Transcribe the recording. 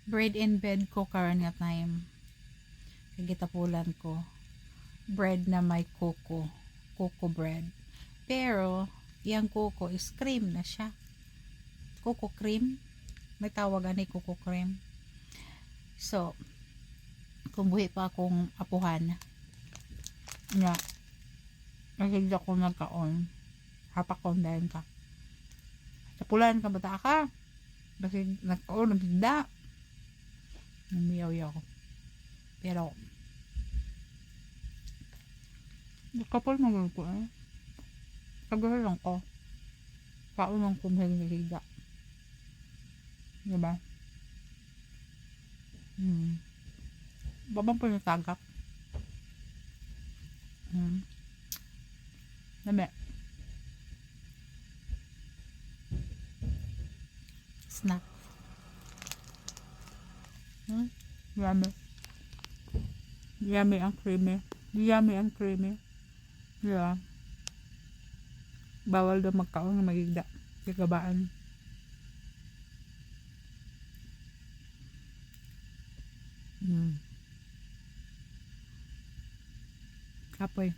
bread in bed ko karon nga time. Kagitapulan ko. Bread na may coco. Coco bread. Pero, yung coco is cream na siya. Coco cream. May tawag ani coco cream. So, kung buhi pa akong apuhan, nga, nakigda ko nagkaon. Hapakon dahil ka. Tapulan ka bata ka. Kasi nagkaon, nagigda. Umiyaw-yaw ko. Pero, kapal magul ko eh. Kagawa lang ko. Kaunang kumahig nagigda. Diba? Babang po yung tagak. Dami. Snack. Yummy. Yummy ang creamy. Yummy ang creamy. Yeah. Bawal daw magkaon ng magigda. Kagabaan. Kapoy.